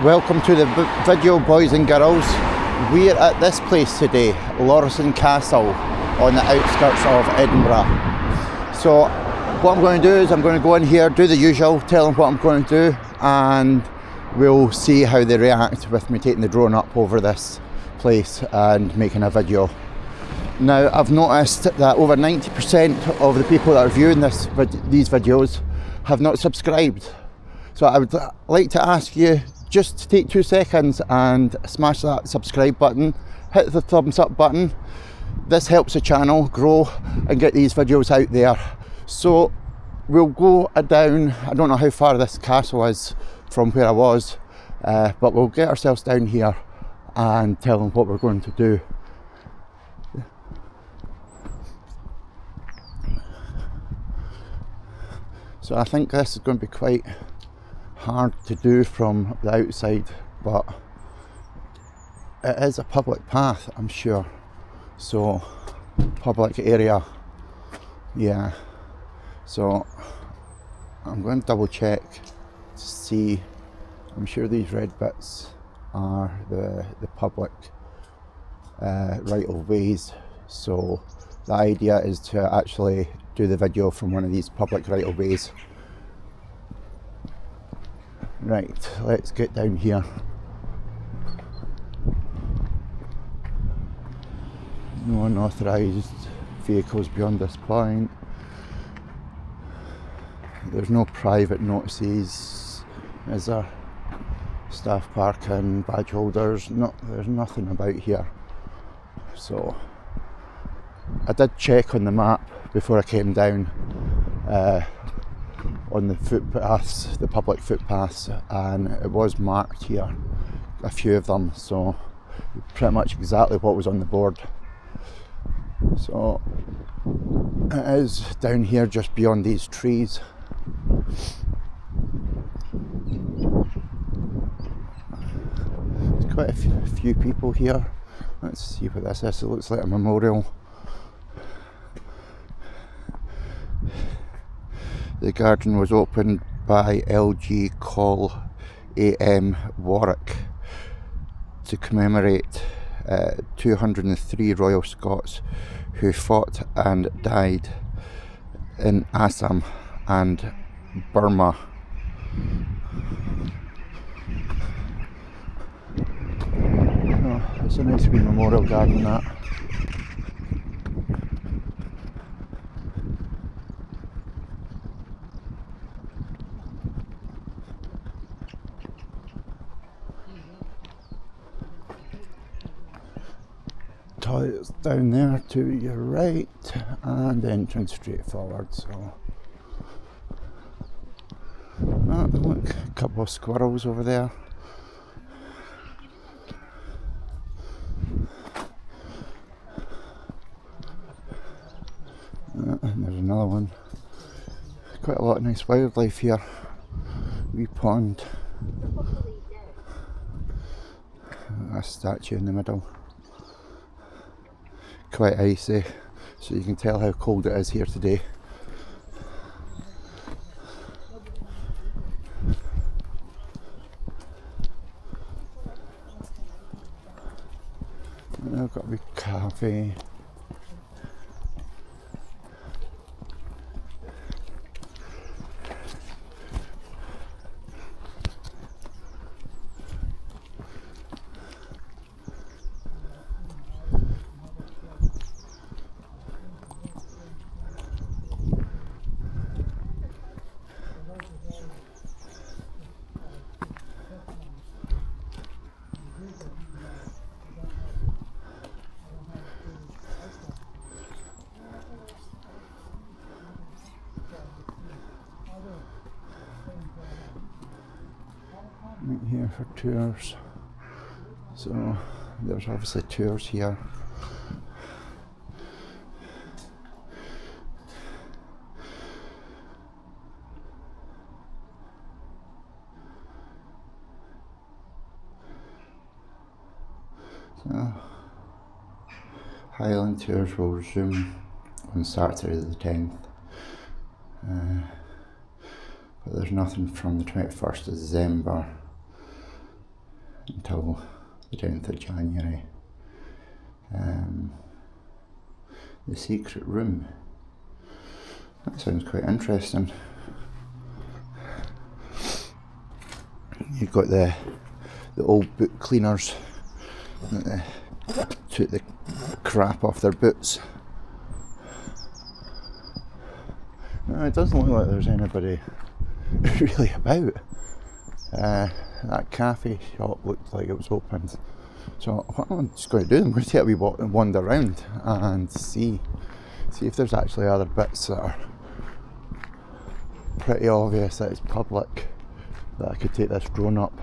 Welcome to the video, boys and girls. We're at this place today, Lauriston Castle, on the outskirts of Edinburgh. So what I'm going to do is I'm going to go in here, do the usual, tell them what I'm going to do, and we'll see how they react with me taking the drone up over this place and making a video. Now, I've noticed that over 90% of the people that are viewing these videos have not subscribed. So I would like to ask you just to take 2 seconds and smash that subscribe button, hit the thumbs up button. This helps the channel grow and get these videos out there. So we'll go down, I don't know how far this castle is from where I was, but we'll get ourselves down here and tell them what we're going to do. So I think this is going to be quite hard to do from the outside, but it is a public path, I'm sure. So, public area, yeah. So, I'm going to double check to see. I'm sure these red bits are the public right of ways. So, the idea is to actually do the video from one of these public right of ways. Right, let's get down here. No unauthorised vehicles beyond this point. There's no private notices, is there? Staff parking, badge holders, no, there's nothing about here. So, I did check on the map before I came down on the footpaths, the public footpaths, and it was marked here, a few of them, so pretty much exactly what was on the board. So it is down here just beyond these trees. There's quite a few people here. Let's see what this is. It looks like a memorial. The garden was opened by L.G. Call A.M. Warwick to commemorate 203 Royal Scots who fought and died in Assam and Burma. Oh, it's a nice wee memorial garden, that. Toilets down there to your right, and entrance straight forward. So, oh, look, a couple of squirrels over there. And there's another one. Quite a lot of nice wildlife here. Wee pond. A statue in the middle. Quite icy, so you can tell how cold it is here today. And I've got a wee cafe. Right here for tours. So there's obviously tours here. So Highland tours will resume on Saturday the 10th. But there's nothing from the 21st of December until the 10th of January. The secret room. That sounds quite interesting. You've got the old boot cleaners that took the crap off their boots. No, it doesn't look like there's anybody really about. That cafe shop looked like it was open. So what I'm just going to do, I'm going to take a wee walk and wander around and see if there's actually other bits that are pretty obvious that it's public, that I could take this drone up.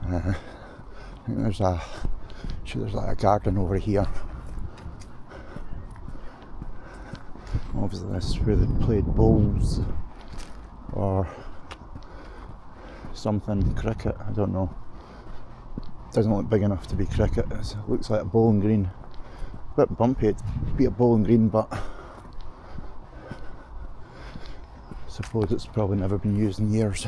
I think there's like a garden over here. Obviously this is where they played bowls or something, cricket, I don't know. Doesn't look big enough to be cricket. It looks like a bowling green. A bit bumpy, it'd be a bowling green, but I suppose it's probably never been used in years.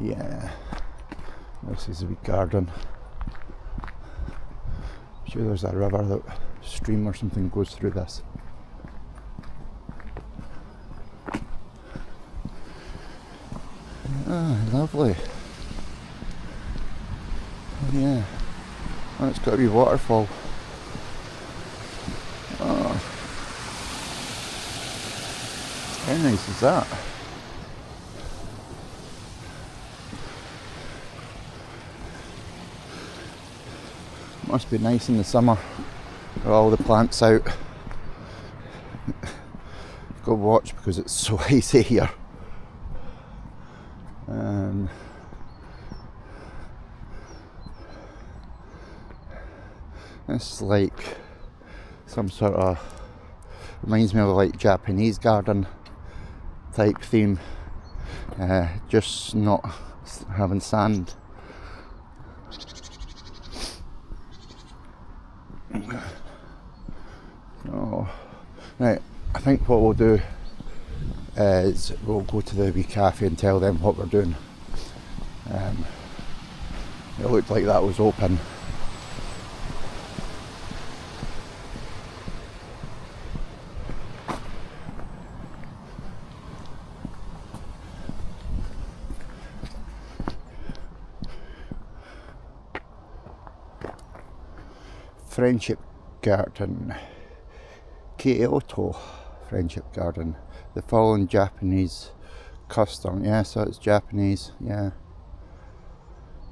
Yeah, this is a wee garden. I'm sure there's a river, stream or something goes through this. Ah, lovely. Oh, yeah. Oh, it's got a wee waterfall. Oh. How nice is that? Must be nice in the summer with all the plants out. Go watch because it's so icy here. It's like some sort of, reminds me of like Japanese garden type theme, just not having sand. Oh, right, I think what we'll do is we'll go to the wee cafe and tell them what we're doing. It looked like that was open. Friendship Garden, Kyoto Friendship Garden. The following Japanese custom, yeah, so it's Japanese, yeah.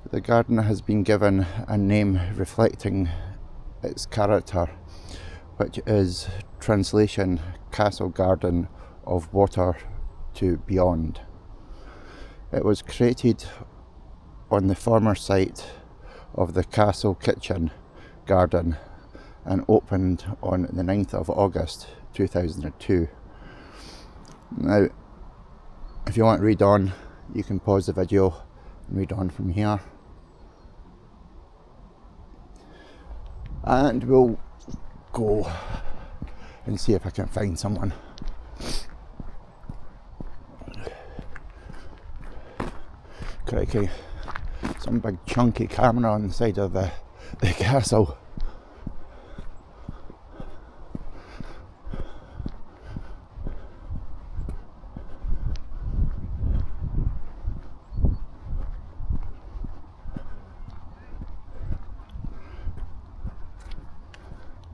The garden has been given a name reflecting its character, which is translation Castle Garden of Water to Beyond. It was created on the former site of the castle kitchen garden and opened on the 9th of August 2002. Now, if you want to read on, you can pause the video and read on from here. And we'll go and see if I can find someone. Crikey, some big chunky camera on the side of the castle.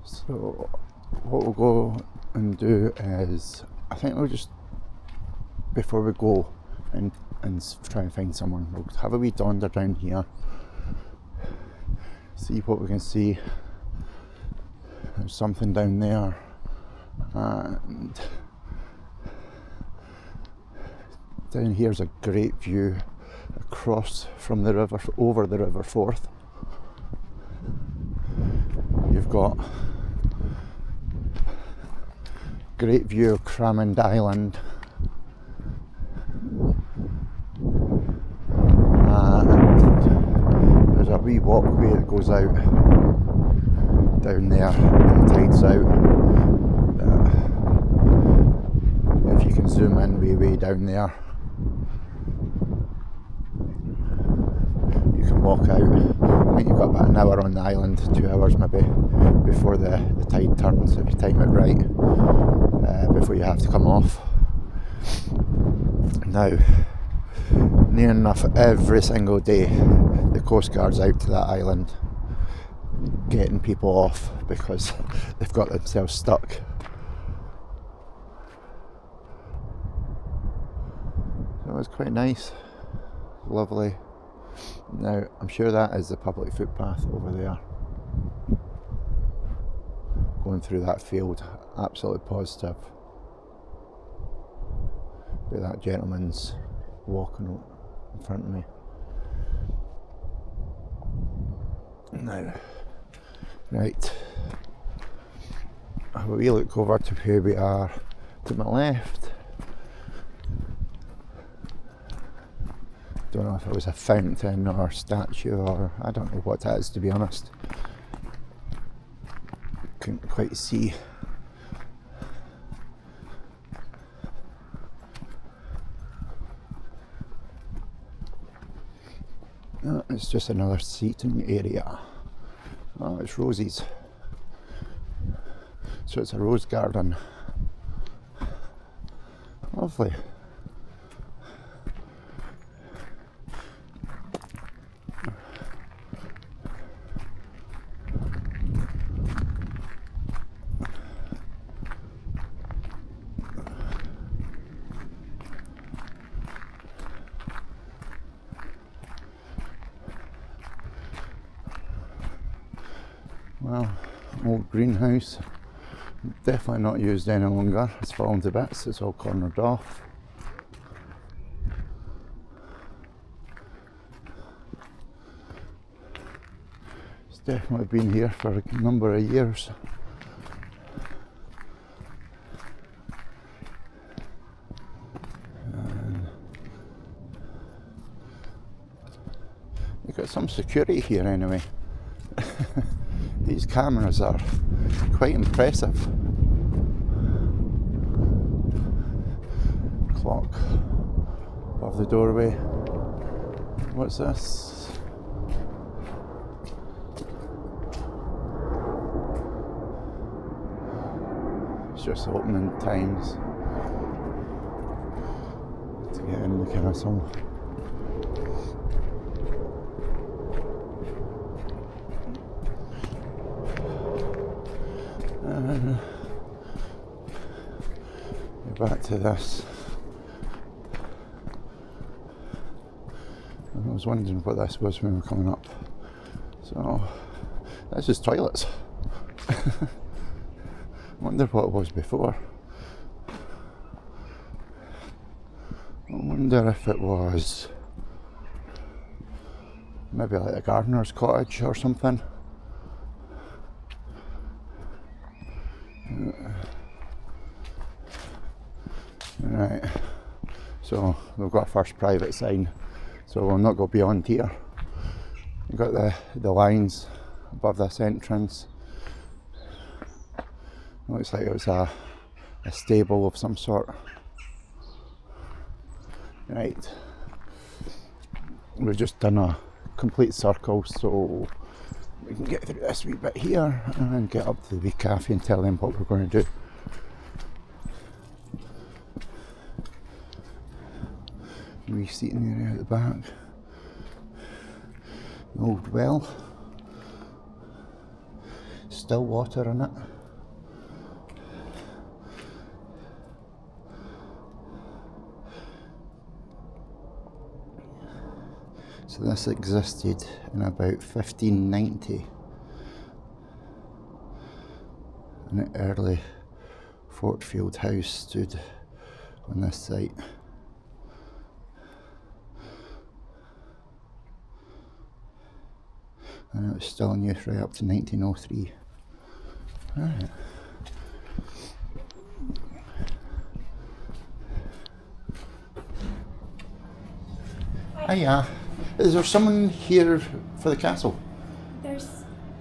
So what we'll go and do is, I think we'll just, before we go and try and find someone, we'll have a wee wander down here, see what we can see. There's something down there, and down here's a great view across from the river, over the River Forth. You've got great view of Cramond Island, and there's a wee walkway that goes out down there when the tide's out. zoom in way down there. You can walk out. I think you've got about an hour on the island, 2 hours maybe, before the tide turns, if you time it right, before you have to come off. Now, near enough every single day, the Coast Guard's out to that island getting people off because they've got themselves stuck. So it's quite nice, lovely. Now, I'm sure that is the public footpath over there, going through that field, absolutely positive. But that gentleman's walking in front of me. Now, right, have a wee look over to where we are to my left. Don't know if it was a fountain or a statue, or I don't know what that is, to be honest. Couldn't quite see. Oh, it's just another seating area. Oh, it's roses. So it's a rose garden. Lovely. Well, old greenhouse, definitely not used any longer. It's fallen to bits, it's all cornered off. It's definitely been here for a number of years. You've got some security here anyway. These cameras are quite impressive. Clock above the doorway. What's this? It's just opening times to get in the castle. Back to this. I was wondering what this was when we were coming up. So, this is toilets. I wonder what it was before. I wonder if it was maybe like a gardener's cottage or something. Right, so we've got a first private sign, so we'll not go beyond here. We've got the lines above this entrance. Looks like it was a stable of some sort. Right, we've just done a complete circle, so we can get through this wee bit here and get up to the wee cafe and tell them what we're going to do. Wee seating area at the back. The old well. Still water in it. So this existed in about 1590. An early Fortfield house stood on this site. And it was still in use right up to 1903. Right. Hiya. Is there someone here for the castle? There's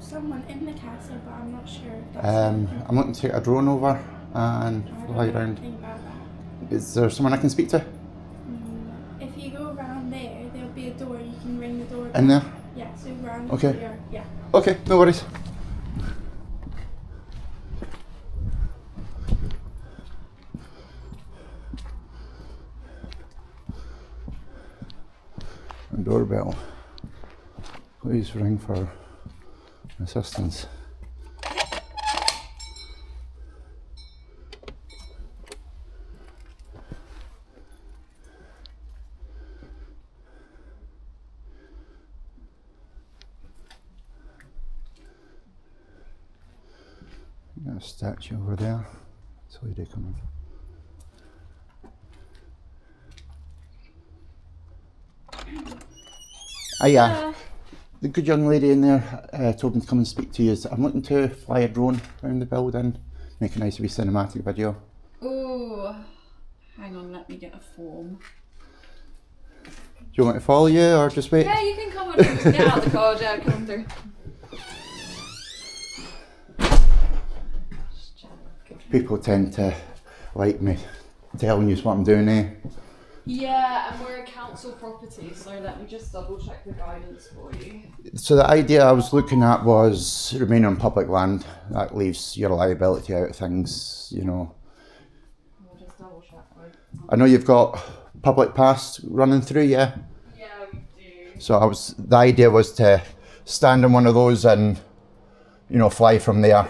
someone in the castle, but I'm not sure. I'm looking to take a drone over and fly around. Think about Is there someone I can speak to? If you go around there, there'll be a door. You can ring the door. In there? Yeah, so around Okay. here. Yeah. Okay, no worries. Doorbell. Please ring for assistance. Got a statue over there. It's a lady coming. Yeah. The good young lady in there told me to come and speak to you. I'm looking to fly a drone around the building, make a nice wee cinematic video. Oh, hang on, let me get a form. Do you want me to follow you or just wait? Yeah, you can come on. Get out of the car, yeah, come through. People tend to like me telling you what I'm doing, eh? Yeah, and we're a council property, so let me just double check the guidance for you. So the idea I was looking at was remain on public land. That leaves your liability out of things, you know. We'll just double check. I know you've got public pass running through, yeah? Yeah, we do. So the idea was to stand on one of those and, you know, fly from there.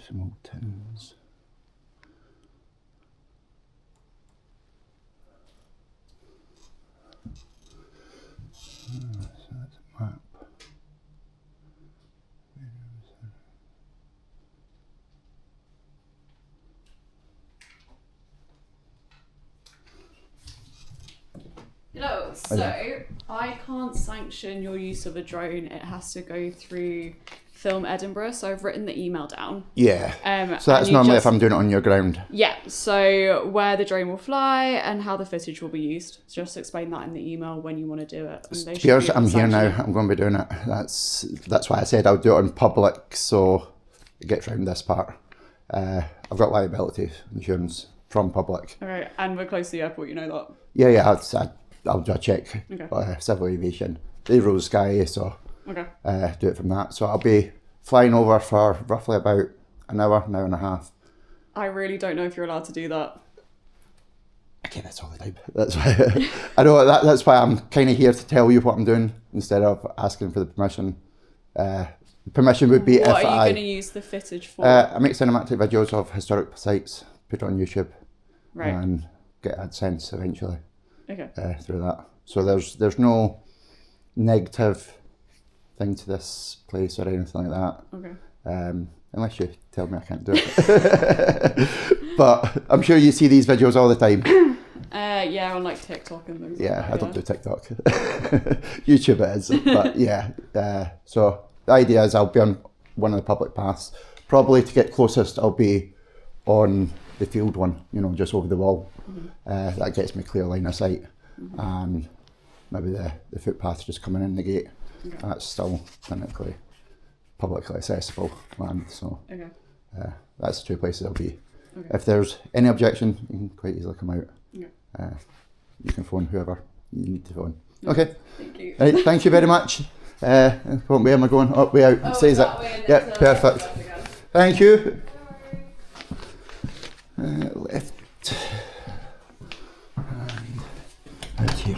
Some old tins. So that's a map. Hello, so I can't sanction your use of a drone. It has to go through Film Edinburgh, so I've written the email down. Yeah. So that's normally if I'm doing it on your ground. Yeah, so where the drone will fly and how the footage will be used. Just explain that in the email when you want to do it. And Piers, I'm here now. I'm going to be doing it. That's why I said I'll do it on public, so it gets round this part. I've got liability insurance from public. Okay, and we're close to the airport, you know that? Yeah, I'll do a check. Okay. Civil aviation. They rule sky, so Okay. do it from that. So I'll be flying over for roughly about an hour and a half. I really don't know if you're allowed to do that. Okay, that's all the time. That's why I know that's why I'm kind of here to tell you what I'm doing instead of asking for the permission. Permission would be What if are you I going to use the footage for? I make cinematic videos of historic sites, put it on YouTube, Right. and get AdSense eventually Okay. through that. So there's no negative thing to this place or anything like that. Okay. Unless you tell me I can't do it. But I'm sure you see these videos all the time. Yeah, on like TikTok and things. Yeah, like that, I don't do TikTok. YouTube it is, but yeah. So the idea is I'll be on one of the public paths. Probably to get closest, I'll be on the field one, you know, just over the wall. Mm-hmm. That gets me clear line of sight. Mm-hmm. And maybe the footpath just coming in the gate. Okay. That's still technically publicly accessible land. So Okay. that's the two places I'll be. Okay. If there's any objection, you can quite easily come out. Yeah. You can phone whoever you need to phone. Okay. Thank you. Right, thank you very much. Where am I going? Up, way out. Oh, Says it. that way and Yeah, it's, perfect. left again. Thank you. Left. And out here.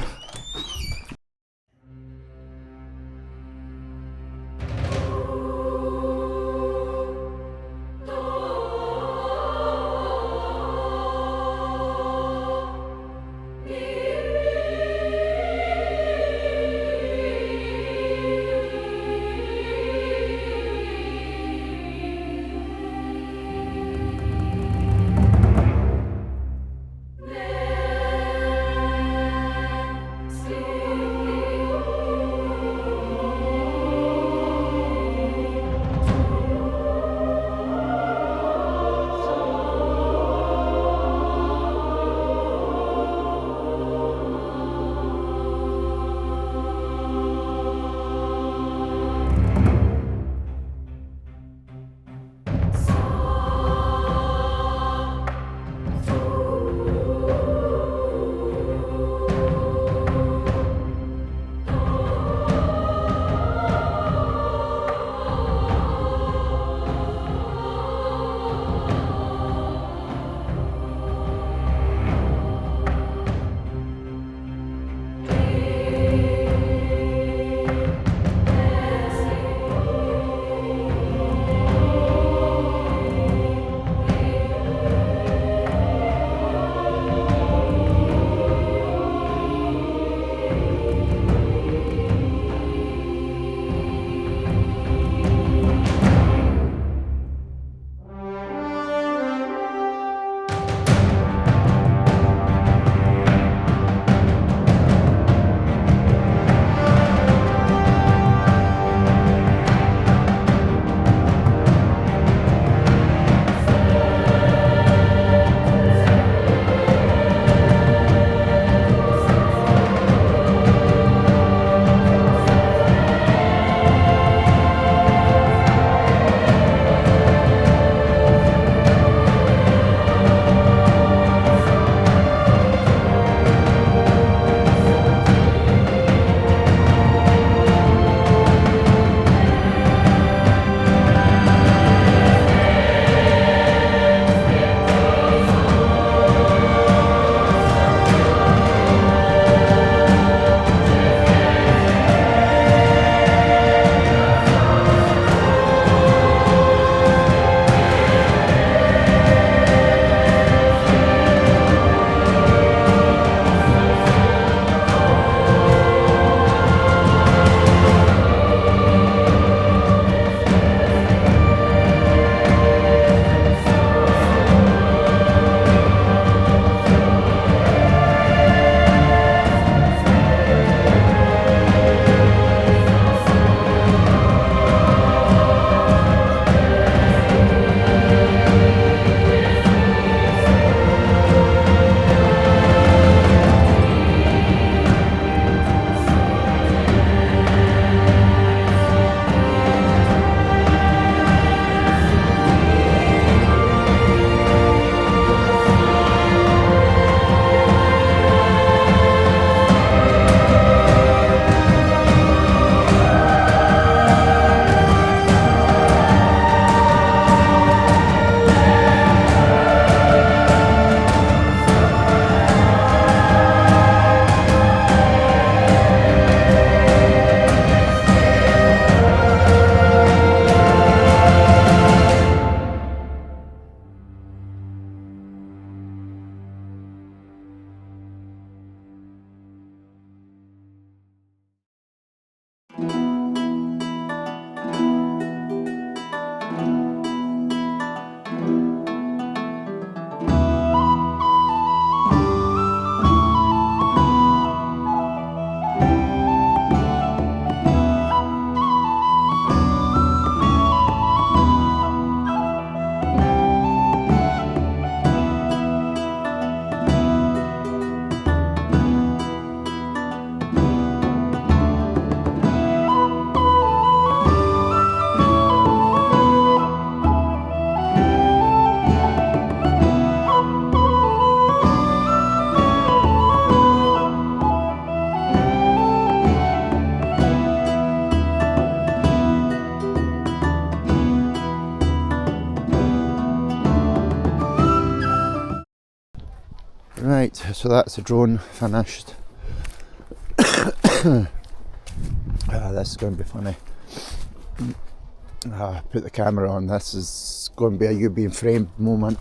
Right, so that's the drone finished. This is going to be funny. Put the camera on. This is going to be a you being framed moment.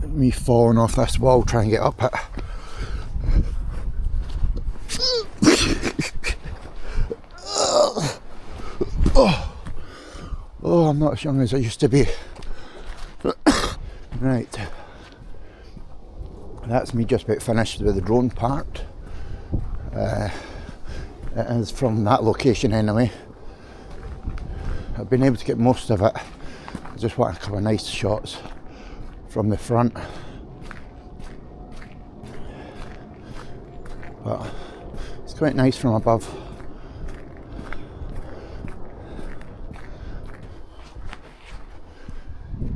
Me falling off this wall trying to get up it. Oh, I'm not as young as I used to be. Right. That's me just about finished with the drone part. It is from that location anyway. I've been able to get most of it. I just want a couple of nice shots from the front. But it's quite nice from above.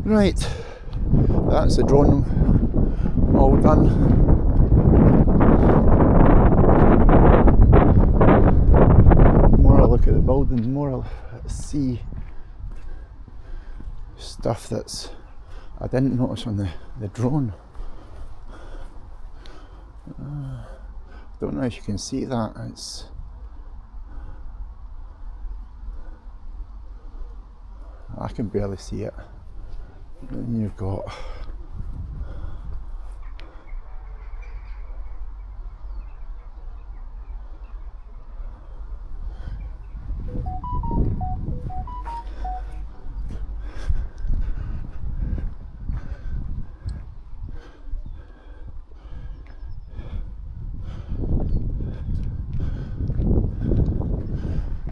Right, that's the drone all done. The more I look at the building, the more I see stuff that's I didn't notice on the drone. Don't know if you can see that. I can barely see it. Then you've got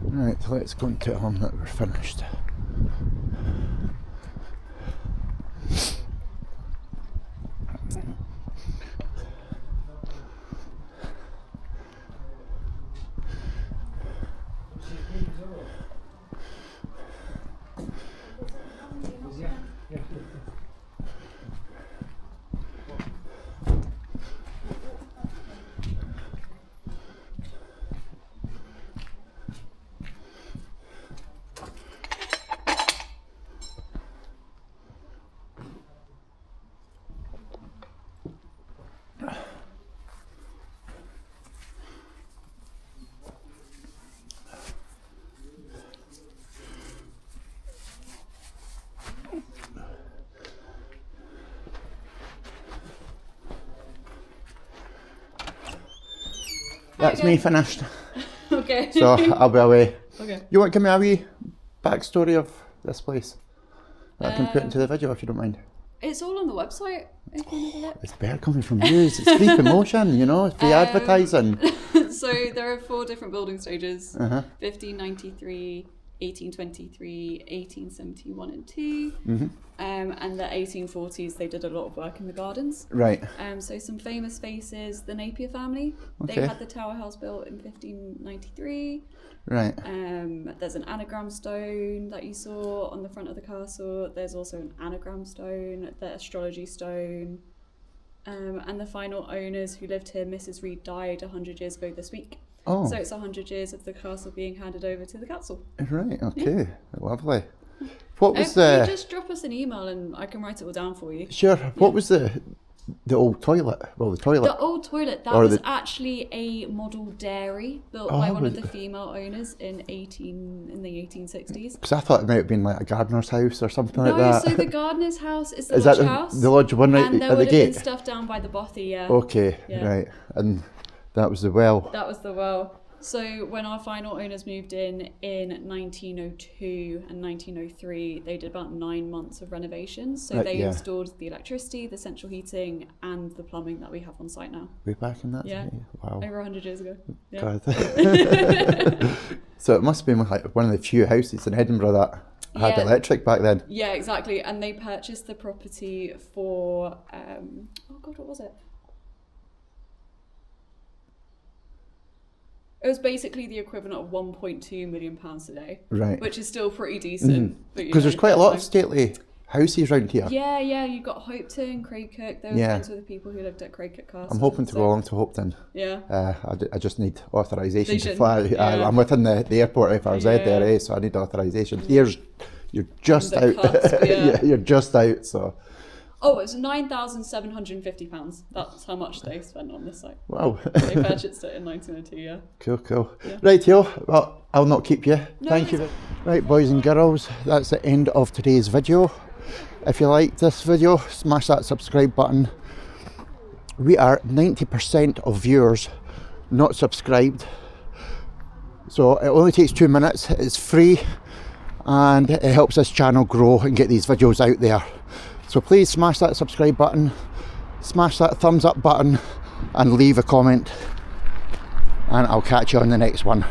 right, let's go and tell them that we're finished. That's me finished. Okay. So I'll be away. Okay. You want to give me a wee backstory of this place that I can put into the video if you don't mind? It's all on the website. If you have a look. It's better coming from you. It's free promotion, you know, it's free advertising. So there are 4 different building stages. 1593, 1823, 1871 and 2. And the 1840s they did a lot of work in the gardens. Right. So some famous faces, the Napier family. Okay. They had the Tower House built in 1593. Right. There's an anagram stone that you saw on the front of the castle. There's also an anagram stone, the astrology stone. And the final owners who lived here, Mrs. Reed, died 100 years ago this week. Oh. So it's 100 years of the castle being handed over to the council. Right, okay. Yeah. Lovely. What was You the... just drop us an email and I can write it all down for you. Sure. What was the old toilet? Well, the toilet. The old toilet, that Or was the- actually a model dairy built by one of the female owners in the 1860s. Because I thought it might have been like a gardener's house or something like No, that. so the gardener's house is the Is lodge that house. the lodge one right and there at the would have been gate? stuff down by the bothy, yeah. Okay, Yeah. right. And that was the well. That was the well. So when our final owners moved in 1902 and 1903, they did about 9 months of renovations. So they yeah. installed the electricity, the central heating, and the plumbing that we have on site now. Way back in that Yeah. day? Wow. Over 100 years ago. Yeah. God. So it must have been like one of the few houses in Edinburgh that had Yeah. electric back then. Yeah, exactly. And they purchased the property for, oh God, what was it? It was basically the equivalent of £1.2 million today. Right. Which is still pretty decent. Because there's quite a lot of stately houses around here. Yeah, yeah, you got Hopetoun, Craycook. They were Yeah. friends with the people who lived at Craycook Castle. I'm hoping to go along to Hopetoun. Yeah. I just need authorisation to Station. fly. Yeah. I'm within the airport if I was Yeah. there, so I need authorisation. Here's, you're just The out. cusp, yeah. You're just out, so. Oh, it's £9,750. That's how much they spent on this site. Wow. They purchased it in 1902, yeah. Cool. Yeah. Right, Theo, well, I'll not keep you. No, Thank you. Right, boys and girls, that's the end of today's video. If you liked this video, smash that subscribe button. We are 90% of viewers not subscribed. So it only takes 2 minutes, it's free, and it helps this channel grow and get these videos out there. So please smash that subscribe button, smash that thumbs up button, and leave a comment, and I'll catch you on the next one.